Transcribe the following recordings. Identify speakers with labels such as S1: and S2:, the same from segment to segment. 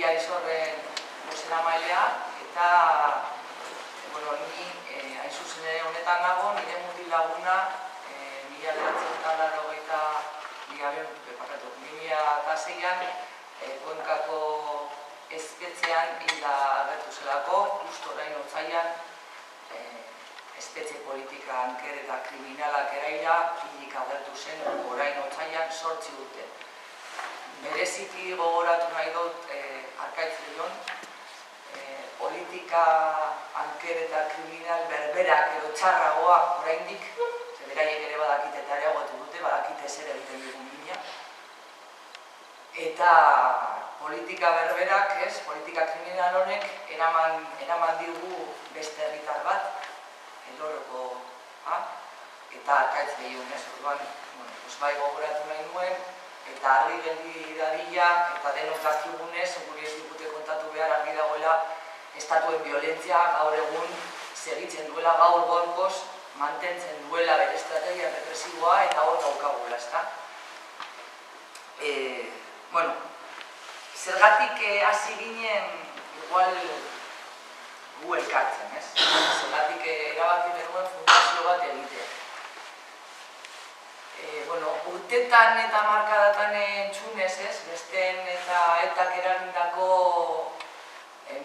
S1: Aizorren bozeramailea, eta ni hain zuzen ere honetan nago, nire mutil laguna 2006an Goenkako espetxean hilda agertu zelako, justo orain otsailean espetxe politika anker eta kriminalak eraila hilik agertu zen orain otsailean 8 urte. Bereziki gogoratu nahi dut Arkaitz Leon, politika anker eta kriminal berberak edo txarragoak oraindik, beraiek ere badakite eta areagotu dute, badakite zer egiten dugun mina. Eta politika berberak, politika kriminal honek eraman digu beste herritar bat, Eloroko, eta Arkaitz Leon, orduan, bai gogoratu nahi nuen, eta argi geldi dadila, eta denok dakigunez, guri ez digute kontatu behar argi dagoela, estatuen violentzia gaur egun segitzen duela, gaur gaurkoz mantentzen duela bere estrategia represiboa, eta hor daukagula, ezta? Zergatik hasi ginen, igual gu elkartzen, ez? Zergatik erabaki genuen fundazio bat egitea. Urtetan eta markadatan entzunez, besteen eta etak eragindako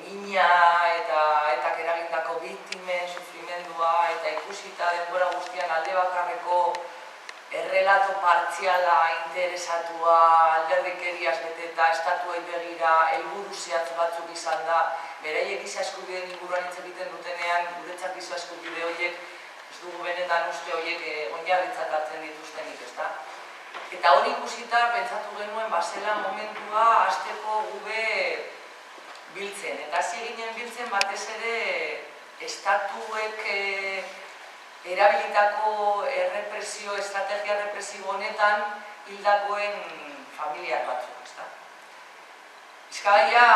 S1: mina eta etak eragindako biktimen sufrimendua eta ikusita denbora guztian alde bakarreko errelato partziala, interesatua, alderdikeriaz beteta, estatuei begira, helburu zehatz batzuk izan da, beraiek giza eskubideen inguruan hitz egiten dutenean, guretzat giza eskubide horiek, ez dugu benetan uste horiek oinarritzat hartzen dituztenik, ezta? Eta hori ikusita, pentsatu genuen, zela momentua hasteko gube biltzen. Eta hasi ginen biltzen batez ere estatuek erabilitako estrategia represibo honetan hildakoen familiar batzuk, ezta? Bizkaia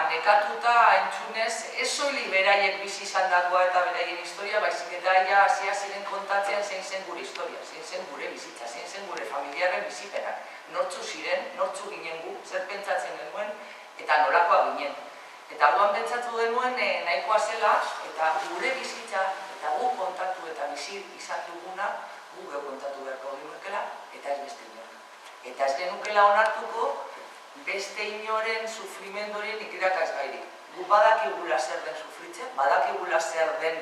S1: nekatuta entzunez, ez soilik beraiek bizi izandakoa eta beraien historia, baizik eta hasia ziren kontatzen zein zen gure historia, zein zen gure bizitza, zein zen gure familiarren bizipenak. Nortzu ziren, nortzu ginen gu, zer pentsatzen genuen, eta nolakoa ginen. Eta orduan pentsatu genuen nahikoa zela, eta gure bizitza, eta gu kontatu eta bizi izan duguna, gu kontatu beharko genukeela, eta ez beste inor. Eta ez genukela onartuko, beste inoren sufrimendoren ikirakaz gairik. Gu badakigula zer den sufritzen, badakigula zer den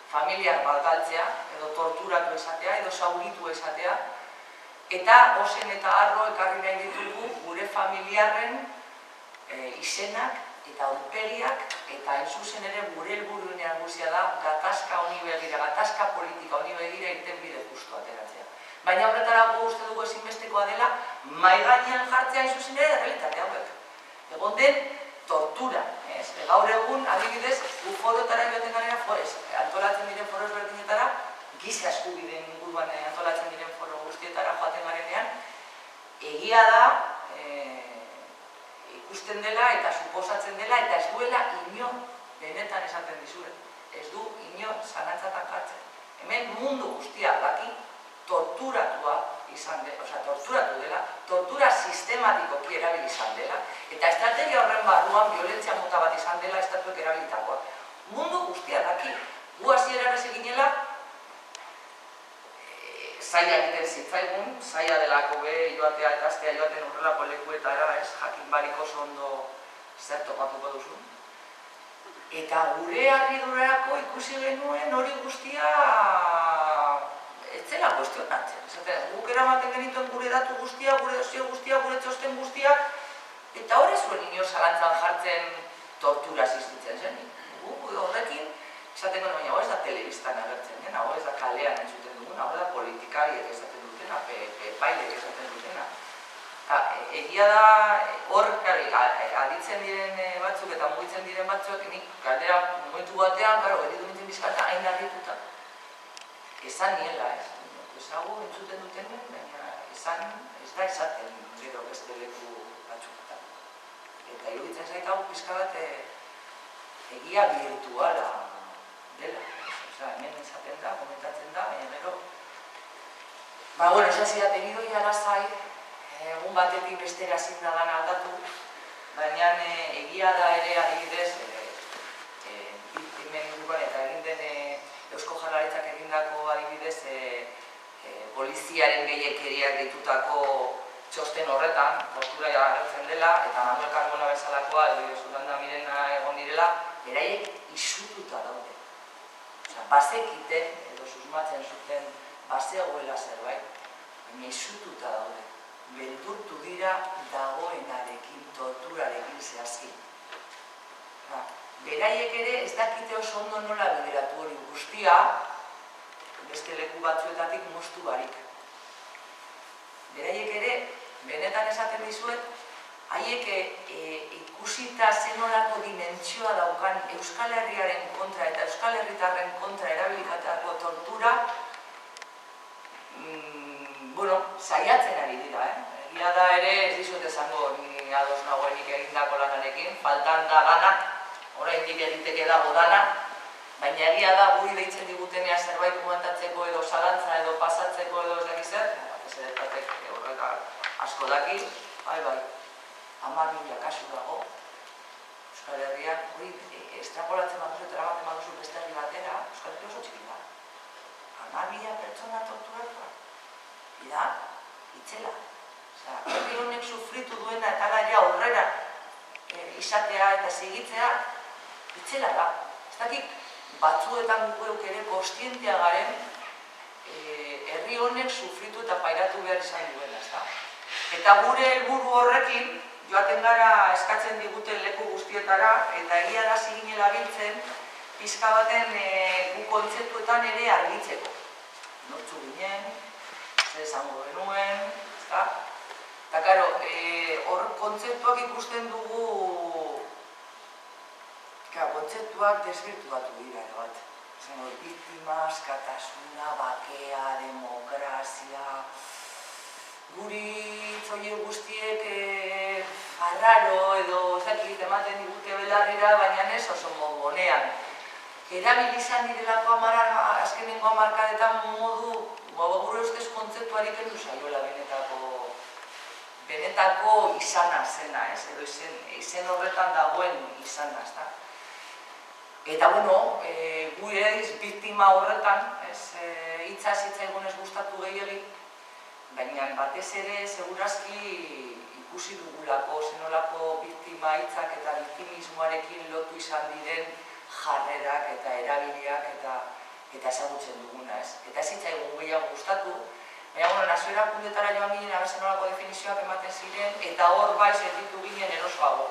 S1: familiar bat galtzea, edo torturatu esatea, edo zauritu esatea, eta ozen eta arro ekarri nahi ditugu gure familiarren izenak eta aurpegiak, eta hain zuzen ere gure helburu nagusia da gatazka honi begira, gatazka politika honi begira irtenbide justu ateratzea. Baina horretarago uste dugu ezinbestekoa dela, mahai gainean jartzea hain zuzen ere errealitate hauek. Egon den tortura. Gaur egun, adibidez, gu forotara joaten garena, antolatzen diren foro ezberdinetara, giza eskubideen inguruan antolatzen diren foro guztietara joaten garenean, egia da, ikusten dela eta suposatzen dela, eta ez duela inor benetan esaten dizuet. Ez du inor zalantzatan jartzen. Hemen mundu guztia daki torturatua izan dela, torturatu dela, tortura sistematikoki erabili izan dela, eta estrategia horren barruan violentzia mota bat izan dela estatuek erabilitakoa. Mundu guztia daki. Gu hasieran ez eginela, zaila egiten zitzaigun, zaila delako joatea eta astea joaten horrelako lekuetara, jakin barik oso ondo zer topatuko duzu. Eta gure harridurarako ikusi genuen hori guztia ez zela kuestionatzen. Guk eramaten genituen gure datu guztia, gure dosio guztia, gure txosten guztiak, eta hori zuen inor zalantzan jartzen tortura asistitzen zen. Guk horrekin esaten genuen, hau ez da telebistan agertzen den, hau ez da kalean entzuten dugun, hau da politikariek esaten dutena, epailek esaten dutena. Egia da, hor, aditzen diren batzuk eta mugitzen diren batzuk, nik galdera momentu batean, geritu nintzen bizkata hain harrituta. Esan niela, ezagu entzuten dutenen, baina ez da esaten gero beste leku batzuketan. Eta iruditzen zaitagu pizka bat egia virtuala dela. Hemen esaten da, komentatzen da, baina gero... esan zidaten idoia lasai, egun batetik bestera ezin da dana aldatu, baina egia da ere adibidez, biktimen inguruan eta egin den Eusko Jaurlaritzak egindako adibidez poliziaren gehiekeriak deitutako txosten horretan, tortura agertzen dela, eta Manuel Carmona bezalakoa edo Josunda Mirena egon direla, beraiek isututa daude. Bazekiten, edo susmatzen zuten, bazegoela zerbait, baina isututa daude. Beldurtu dira dagoenarekin, torturarekin zehazki. Beraiek ere ez dakite oso ondo nola bideratu hori guztia, beste leku batzuetatik moztu barik. Beraiek ere, benetan esaten dizuet, haiek ikusita zenolako dimentsioa daukan Euskal Herriaren kontra eta Euskal Herritarren kontra erabilikatako tortura, saiatzen ari dira. Egia da ere, ez dizut esango ni ados nagoenik egindako lanarekin, faltan da dana, oraindik egiteke dago dana, baina egia da guri deitzen digutenea zerbait komentatzeko edo zalantza edo pasatzeko edo ez dakizer, ez ere batek horrek asko daki, bai, 10.000 kasu dago Euskal Herrian, hori estrapolatzen baduzu eta eramaten baduzu beste herri batera, Euskal Herri oso txiki da. 10.000 pertsona torturatuak. Ida, itzela. Herri honek sufritu duena eta laia aurrera izatea eta segitzea, itzela da. Ez dakik, batzuetan gugeuk ere kostientia garen herri honek sufritu eta pairatu behar izan duena, ez da? Eta gure helburu horrekin, joaten gara eskatzen diguten leku guztietara, eta egia da ziginela biltzen, pixka baten gu kontzeptuetan ere argitzeko. Nortzu ginen, zer esango genuen, ezta? Eta, karo, hor kontzeptuak ikusten dugu, kontzeptuak desbirtuatu dira, bat. Zer, biktima, askatasuna, bakea, demokrazia, guri zoie guztiek arraro edo ez dakit ematen digute belarrira, baina ez oso modu honean. Erabili izan direlako azkenengo hamarkadetan modu, gure ustez kontzeptuari kendu zaiola benetako izana zena, edo izen horretan dagoen izana, ez da. Eta, gu ediz biktima horretan, hitzaz hitzaigunez gustatu gehiagik, baina batez ere, segurazki ikusi dugulako, zenolako biktima hitzak eta biktimismoarekin lotu izan diren jarrerak eta erabiliak eta ezagutzen duguna, ez. Eta ez hitzaigun gehiago gustatu, baina, nazio erakundetara joan ginen, aber zenolako definizioak ematen ziren, eta hor bai sentitu ginen erosoago.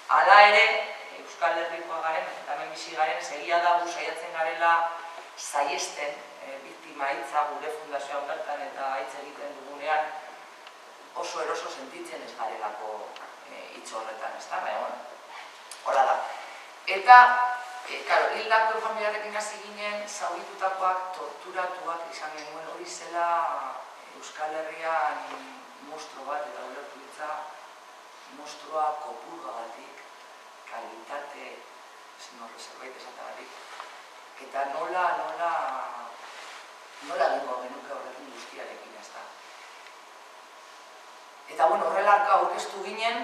S1: Hala ere, Euskal Herrikoa garen, eta hemen bizi garen, egia da gu saiatzen garela saiesten biktima hitza gure fundazioan bertan eta hitz egiten dugunean oso eroso sentitzen ez garelako hitz horretan, ez da? Baina, hola da. Eta, hildako familiarekin hasi ginen, zauritutakoak, torturatuak izan genuen hori zela Euskal Herrian monstro bat eta ulertu ditza, monstrua kopurgagatik, kalitate, zerbait esatagatik, eta nola egingo genuke horrekin guztiarekin, ez da. Eta, horrelako aurkeztu ginen,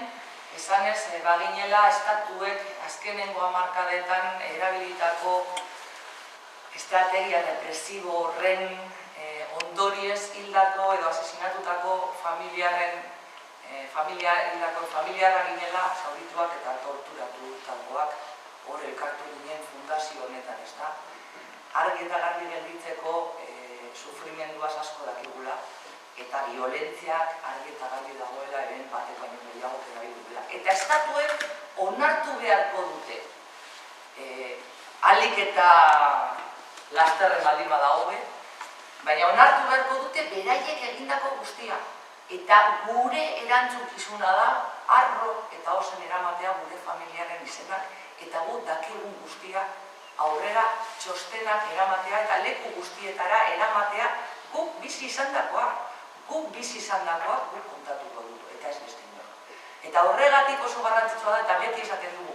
S1: esanez, baginela estatuek azkenengo hamarkadetan erabilitako estrategia represibo horren ondoriez hildako edo asesinatutako familiarra ginela zaurituak eta torturatutakoak hor elkartu ginen fundazio honetan, ez da. Argi eta garbi gelditzeko sufrimenduaz asko dakigula eta violentziak argi eta garbi dagoela eren batek baino gehiago erabil dutela. Eta estatuek onartu beharko dute. Ahalik eta lasterren baldin badago, baina onartu beharko dute beraiek egindako guztia. Eta gure erantzukizuna da arro eta ozen eramatea gure familiaren izenak eta gu dakigun guztia aurrera txostenak eramatea eta leku guztietara eramatea guk bizi izandakoa. Guk bizi izandakoa guk kontatuko dugu eta ez beste inor. Eta horregatik oso garrantzitsua da eta beti esaten dugu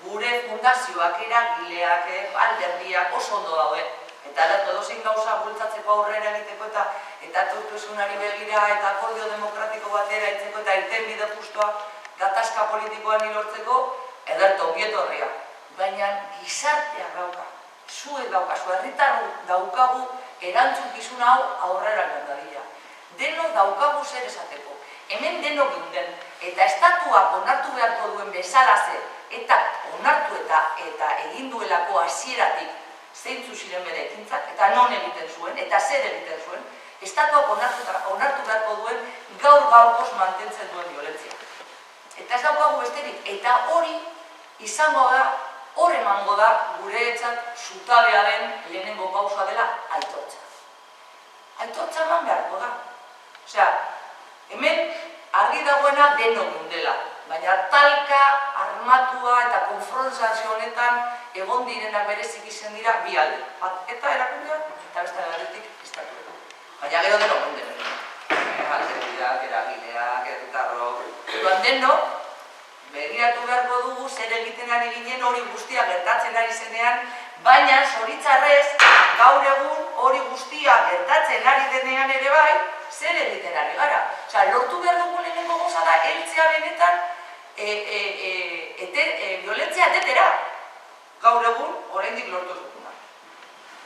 S1: gure fundazioak, eragileak, alderdiak oso ondo daude. Eta edozein gauza bultzatzeko aurrera egiteko eta etorkizunari begira eta akordio demokratiko batera itzeko eta irtenbide justoa gatazka politikoan lortzeko ederto ongietorria. Baina gizarteak dauka, zuek daukazu, herritar daukagu erantzukizun hau aurrera dadila. Denok daukagu zer esateko. Hemen denok ginden, eta estatuak onartu beharko duen bezalaze, eta onartu eta egin duelako hasieratik zeintzu ziren bere ekintzak, eta non egiten zuen, eta zer egiten zuen, estatuak onartu beharko duen gaur-gaurkoz mantentzen duen violentzia. Eta ez daukagu besterik, eta hori izango da, hor emango da guretzat zutabea den lehenengo pausa dela aitortza. Aitortza eman beharko da. Osea, hemen argi dagoena denok gundela, baina talka, armatua eta konfrontazio honetan egon direnak berezik izen dira bi alde. Bat eta erakundea, eta beste aldetik estatuak. Baina gero denok gundela. Alderdiak, eragileak, herritarrok. Duan denok, begiratu beharko dugu zer egiten ari ginen hori guztia gertatzen ari zenean, baina zoritzarrez, gaur egun hori guztia gertatzen ari denean ere bai, zer egiten ari gara. Osea, lortu behar dugu lehenengo goza da, heltzea benetan violentzia etetera. Gaur egun, oraindik lortu duguna.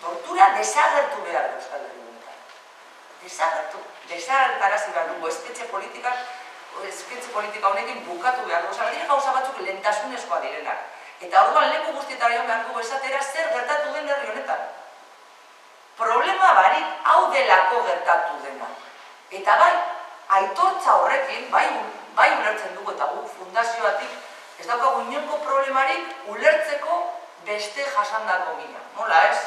S1: Tortura desagertu behar du Euskal Herri honetan. Desagertu. Desagertarazi behar dugu espetxe politika honekin bukatu behar dugu. Osea, dira gauza batzuk lehentasunezkoa direnak. Eta orduan leku guztietara joan behar dugu esatera zer gertatu den herri honetan. Problema barik hau delako gertatu dena. Eta bai, aitortza horrekin, bai ulertzen dugu eta guk fundazioatik ez daukagu inongo problemarik ulertzeko beste jasandako mina. Nola ez?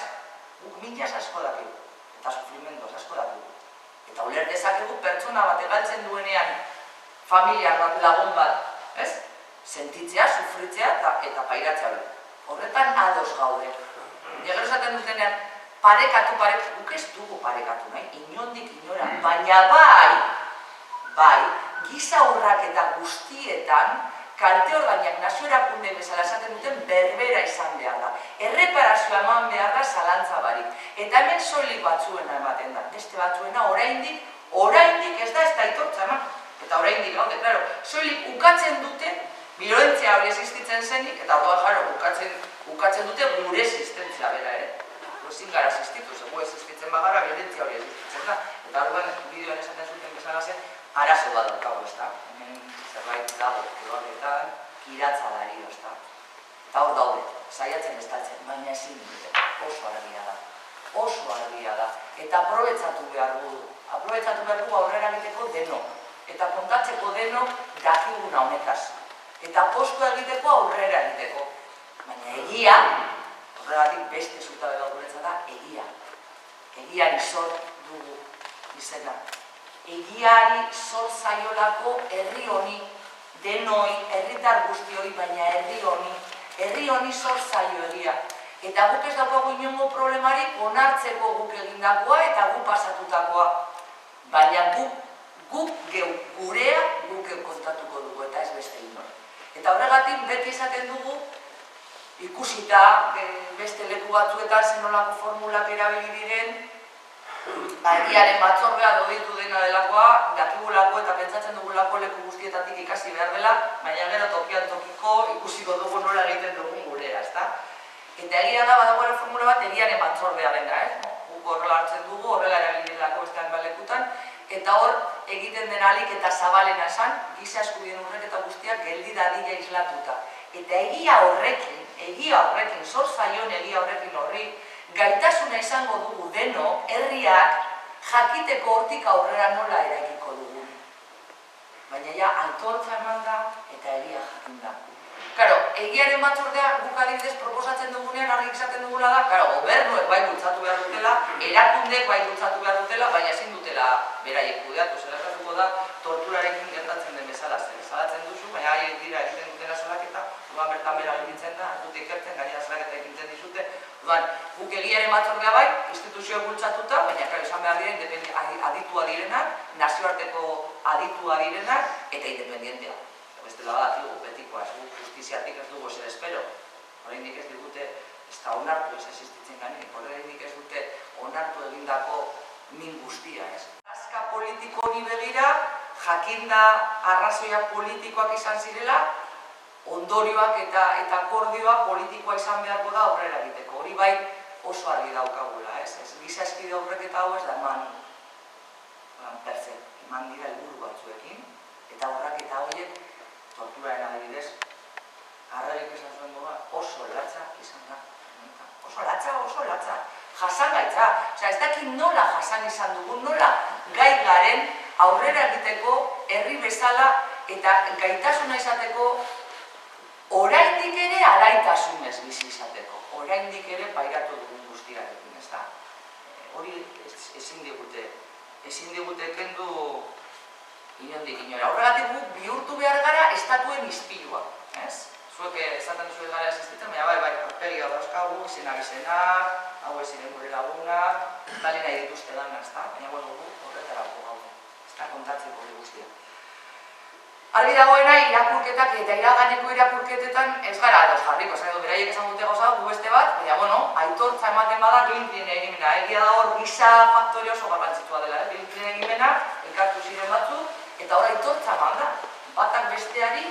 S1: Guk minaz asko dakigu, eta sufrimendoz asko dakigu. Eta uler dezakegu pertsona bat egaltzen duenean familia bat, lagun bat, ez? Sentitzea, sufritzea eta pairatzea hori. Horretan ados gaude. Gero esaten dutenean, parekatu, guk ez dugu parekatu nahi, inondik inora, baina bai, giza urraketa guztietan, kalte ordainak nazio erakunde bezala esaten duten berbera izan behar da. Erreparazioa eman behar da zalantza barik. Eta hemen soilik batzuena ematen da. Beste batzuena oraindik ez da ez da aitortza eman. Eta oraindik gaude, klaro, soilik ukatzen dute, violentzia hori existitzen zenik, eta orduan jaro, ukatzen dute gure existentzia bera, ezin gara existitu, zego existitzen bagara, violentzia hori existitzen da. Eta orduan, bideoan esaten zuten bezala zen, arazo bat daukago, ez da? Hemen zerbait dago, egoaketan, kiratza dario, ez da? Eta hor daude, saiatzen estatzen, baina ezin dute, oso argia da. Eta aprobetsatu behar dugu aurrera egiteko denok. Eta kontatzeko denok dakiguna honetaz. Eta postua egiteko aurrera egiteko. Baina egia, horregatik beste zutabe bat guretzat da, egia. Egiari zor dugu izena. Egiari zor zaiolako herri honi, denoi, herritar guztioi, baina herri honi zor zaio egia. Eta guk ez daukagu inongo problemarik onartzeko guk egindakoa eta guk pasatutakoa. Baina guk gurea guk kontatuko dugu eta ez beste inor. Eta horregatik beti esaten dugu, ikusita beste leku batzuetan zenolako formulak erabili diren, egiaren batzordea doditu dena delakoa, dakigulako eta pentsatzen dugulako leku guztietatik ikasi behar dela, baina gero tokian tokiko ikusiko dugu nola egiten dugun gurea, ezta? Eta egia da badagoela formula bat egiaren batzordea dena, guk horrela hartzen dugu, horrela erabili delako beste hainbat lekutan, eta hor egiten den ahalik eta zabalena esan, giza eskubideen urraketa guztiak geldi dadila islatuta. Eta egia horrekin, zor zaion egia horrekin horri, gaitasuna izango dugu denok, herriak jakiteko hortik aurrera nola eraikiko dugu. Baina ja, aitortza eman da eta egia jakin da. Karo, egiaren batzordea guk adibidez proposatzen dugunean argi izaten dugula da, karo, gobernuek bai bultzatu behar dutela, erakundek bai bultzatu behar dutela, baina ezin dutela beraiek kudeatu, zelakatuko da torturarekin gertatzen den bezala zen. Salatzen duzu, baina haiek dira egiten dutela salaketa, duan bertan bera egiten da, ez dute ikertzen, gainera salaketa egiten dizute. Duan, guk egiaren batzordea bai, instituzioak bultzatuta, baina karo, esan behar diren aditua direnak, nazioarteko aditua direnak, eta independientea. Bestela badakigu betikoa, justiziatik ez dugu zer espero. Oraindik ez digute, ez da onartu ez existitzen ganik, oraindik ez dute onartu egindako min guztia, ez? Azka politiko honi begira, jakinda arrazoia politikoak izan zirela, ondorioak eta akordioa politikoa izan beharko da aurrera egiteko. Hori bai oso argi daukagula, ez? Giza eskide aurreketa hau ez da eman dira helburu batzuekin, eta aurraketa horiek torturaren adibidez, Arregik esan zuen moduan oso latza izan da. Oso latza. Jasan gaitza. Osea, ez dakit nola jasan izan dugu, nola gai garen aurrera egiteko herri bezala eta gaitasuna izateko oraindik ere alaitasunez bizi izateko. Oraindik ere pairatu dugun guztiarekin, ez da? Hori ezin digute kendu inondik inora. Horregatik guk bihurtu behar gara estatuen ispilua, ez? Zuek esaten zuek gara existitzen, baina bai, aurpegia dauzkagu, izenak, hau ziren gure lagunak, bali nahi dituzte dana, ez da? Baina gu horretarako gaude, ez da kontatzeko hori guztia. Argi dagoena, irakurketak eta iraganeko irakurketetan ez gara ados jarriko, esan beraiek esan dute gauza gu beste bat, baina, aitortza ematen bada Glintlinen egimena. Egia da hor gisa faktore oso garrantzitsua dela, Glintlinen egimena, elkartu ziren batzuk, eta hor aitortza eman da, batak besteari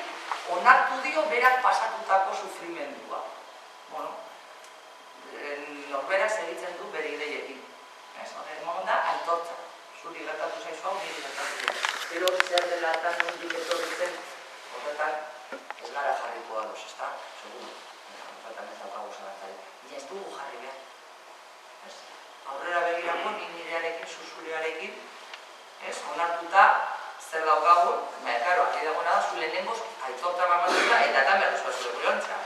S1: onartu dio berak pasatutako sufrimendua. Norberak segitzen du bere ideiekin. Eman da, aitortza. Zuri gertatu zaizu hau, niri gertatu zaizu. Pero zer dela eta nondik etorritzen, horretan ez gara jarriko ados, ez da? Seguro. Horretan ez daukagu zalantzari. Baina ez dugu jarri behar. Aurrera begirako nirearekin, zuzurearekin, onartuta zer daukagun, baina, karo, aki dagoena da, zu lehenengoz aitortza mamatuta eta eta merruzko zure gureontzea.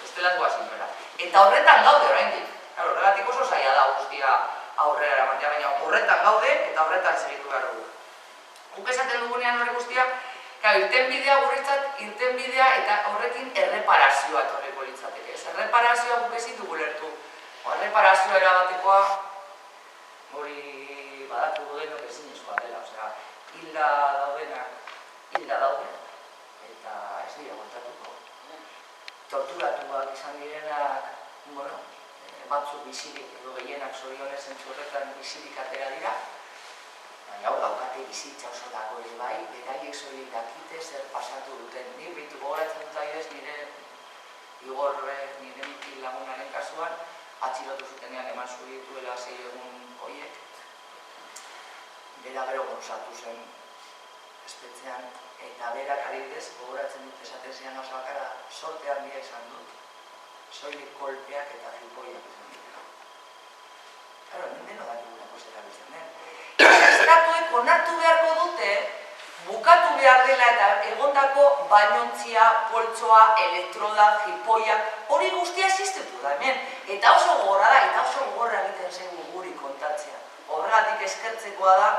S1: Estelan guazin bera. Eta horretan gaude oraindik. Horregatik oso zaila da guztia aurrera eramatea, baina horretan gaude eta horretan segitu behar dugu. Guk esaten dugunean hori guztia, irtenbidea guretzat, irtenbidea eta horrekin erreparazioa etorriko litzateke. Erreparazioa guk ezin dugu lertu. Erreparazioa erabatekoa hori badatu denok ezinezkoa dela. Hilda daudenak, hilda daude, eta ez dira guantatuko. Torturatuak izan direnak, batzuk bizirik, edo gehienak zorionez entzurretan bizirik atera dira, baina hor daukate bizitza oso dago ere bai, beraiek zorik dakite zer pasatu duten. Nik bitu gogoratzen dut adibidez nire Igor, nire mitil lagunaren kasuan, atxilotu zutenean eman zurituela 6 egun horiek, bera gero gonzatu zen espetzean, eta berak adibidez, gogoratzen dut esaten zian oso bakara, sorte handia izan dut, soilik kolpeak eta jipoiak izan dira. Claro, nindeno dakigulako zer abitzen den. Estatuek onartu beharko dute, bukatu behar dela eta egondako bainontzia, poltsoa, elektroda, jipoiak, hori guztia existitu da hemen. Eta oso gogorra da, eta oso gogorra egiten zen guri kontatzea. Horregatik eskertzekoa da,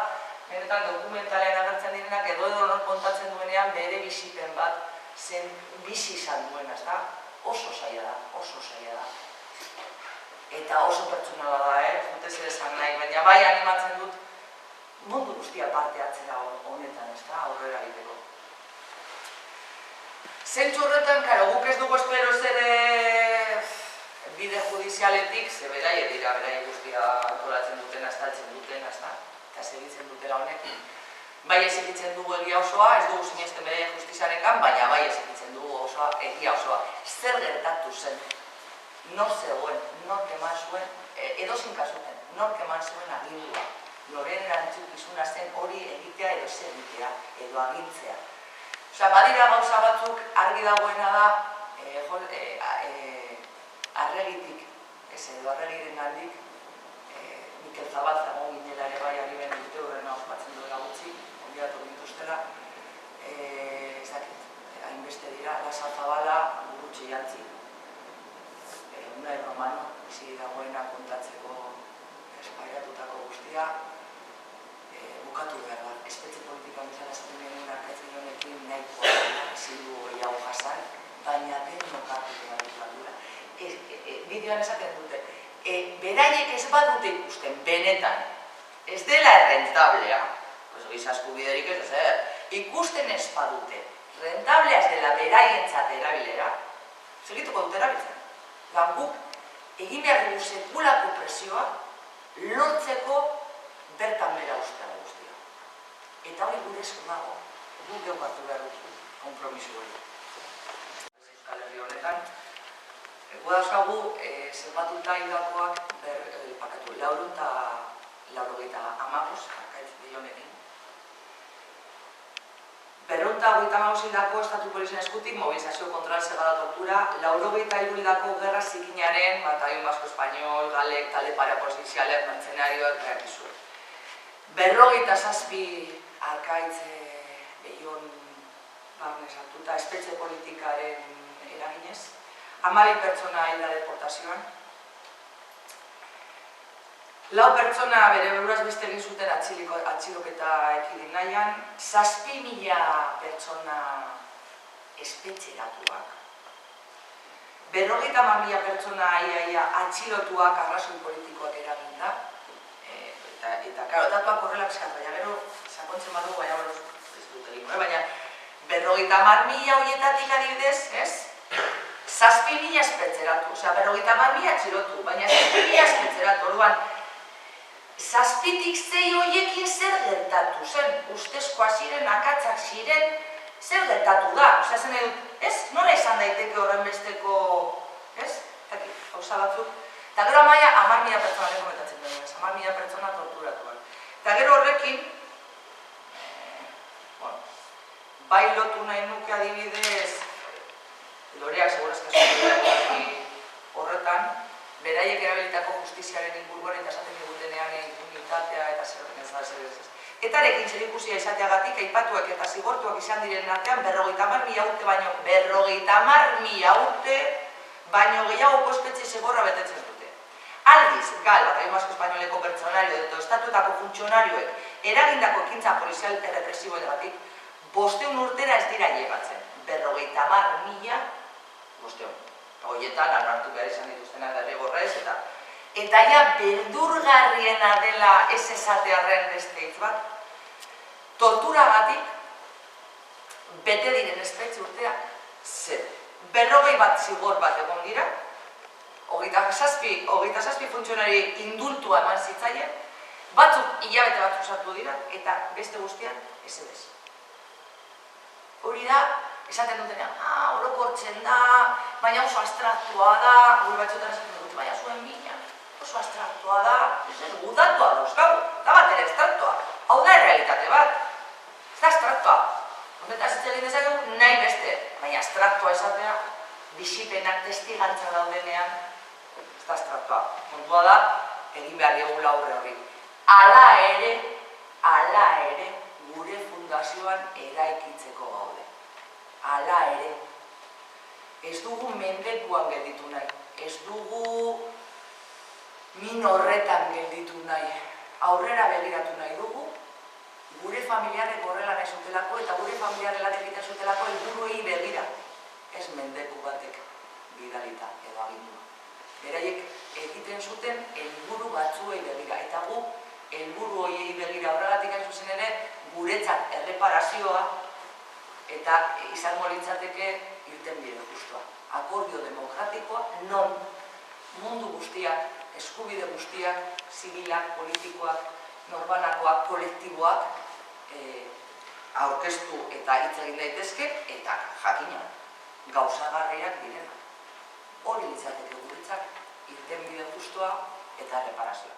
S1: benetan dokumentalean agertzen direnak edo nor kontatzen duenean bere bizipen bat zen bizi izan duena, ez da? Oso zaila da, oso zaila da. Eta oso pertsonala da, ez dut ez ere esan nahi, baina bai animatzen dut mundu guztia parte hartzera honetan, ez da? Aurrera egiteko. Zentzu horretan, guk ez dugu espero ere bide judizialetik, ze beraie dira, beraie guztia antolatzen dutena, estaltzen dutena, eta segitzen dutela honekin. Bai ezigitzen dugu egia osoa, ez dugu sinesten beraie justiziarengan, baina bai ezigitzen dugu egia osoa. Zer gertatu zen, nor zegoen, nork eman zuen, edozein kasuten, nork eman zuen agindua. Noren erantzukizuna zen hori egitea edo zer egitea, edo agintzea. Badira gauza batzuk argi dagoena da, Arregitik, edo Arregiren gandik, Mikel Zabalza ginela ere bai ariben dute horrena ospatzen duela gutxi, ondiatu dituztela, hainbeste dira, Lasa Zabala gutxi jantzi. Unai Romano, bizi dagoena kontatzeko espairatutako guztia, bukatu behar da. Espetxe politika bezala esaten genuen arkaitzen honekin nahikoa dela, ezin du gehiago jasan, baina denok hartu behar dut aldura. Bideoan esaten dute, beraiek ez badute ikusten, benetan, ez dela errentablea, giza eskubiderik ez zer, ikusten ez badute, rentablea ez dela beraientzat erabilera, segituko dute erabiltzen. Guk egin behar dugu sekulako presioa lortzeko bertan bera ustea guztia. Eta hori gure esku dago, guk geuk hartu behar dugu konpromiso hori. Euskal Herri honetan, dauzkagu zenbatuta hildakoak 495 arkaitz bilionekin. 455 hildako estatu polizien eskutik, mobilizazio kontrol, segada, tortura, 93 hildako gerra zikinaren, batallón basko espainol, galek, talde parapolizialek, mertzenarioak, behakizu. 57 arkaitz behion barnez hartuta, espetxe politikaren eraginez. 12 pertsona hilda deportazioan. 4 pertsona bere beruraz beste egin zuten atxiloketa ekidin nahian, 7.000 pertsona espetxeratuak. 50.000 pertsona iaia atxilotuak arrazoi politikoak eraginda. Eta, karo, datuak horrela pizkat, baina gero, sakontzen badu, baina ez dut egingo, baina 50.000 horietatik adibidez, ez? 7.000 espetxeratu, osea, 50.000 atxilotu, baina 7.000 espetxeratu, orduan, 7tik 6 horiekin zer gertatu zen, ustezkoa ziren, akatzak ziren, zer gertatu da, osea, zen edut, ez? Nola izan daiteke horren besteko, ez? Eta gauza batzuk. Eta gero amaia 10.000 pertsona lehen komentatzen dugu, 10.000 pertsona torturatuak. Eta gero horrekin, bai lotu nahi nuke adibidez, Loreak segurazkasun horretan, beraiek erabilitako justiziaren inguruan eta esaten digutenean impunitatea eta zer. Etarekin zerikusia izateagatik, aipatuak eta zigortuak izan diren artean 50.000 urte baino, 50.000 urte baino gehiagoko espetxe zigorra betetzen dute. Aldiz, gal, batallón basko espainoleko pertsonario eta estatuetako funtzionarioek eragindako ekintza polizial errepresiboetatik 500 urtera ez dira llegatzen. 50.000 500. Horietan, hartu behar izan dituztenak derrigorrez, eta ja, beldurgarriena dela ez esatearren beste hitz bat, torturagatik, bete diren espetxe urteak, zer. 40 bat zigor bat egon dira, 27 funtzionari indultua eman zitzaien, batzuk hilabete batzuk sartu dira, eta beste guztiak ez edez. Hori da, esaten dutenean, orokortzen da, baina oso abstraktua da, gure batxotan esaten dut, baina zuen bina, oso abstraktua da, gudatua dauzkagu, da bat ere abstraktua, hau da errealitate bat, ez da abstraktua, honetaz hitz egin dezakegu nahi beste, baina abstraktua esatea, bizipenak testigantza daudenean, ez da abstraktua, kontua da, egin behar diogula aurre hori. Hala ere, gure fundazioan eraikitzeko gaude. Hala ere, ez dugu mendekuan gelditu nahi, ez dugu min horretan gelditu nahi, aurrera begiratu nahi dugu, gure familiarrek horrela nahi zutelako eta gure familiarrela egiten zutelako helburuei begira, ez mendeku batek bidalita edo agindua. Beraiek egiten zuten helburu batzuei begira, eta gu helburu horiei begira horregatik hain zuzen ere guretzat erreparazioa eta izango litzateke irtenbide justua. Akordio demokratikoa non mundu guztiak, eskubide guztiak, zibilak, politikoak, norbanakoak, kolektiboak aurkeztu eta hitz egin daitezke eta jakina gauzagarriak direna. Hori litzateke guretzat irtenbide justua eta erreparazioa.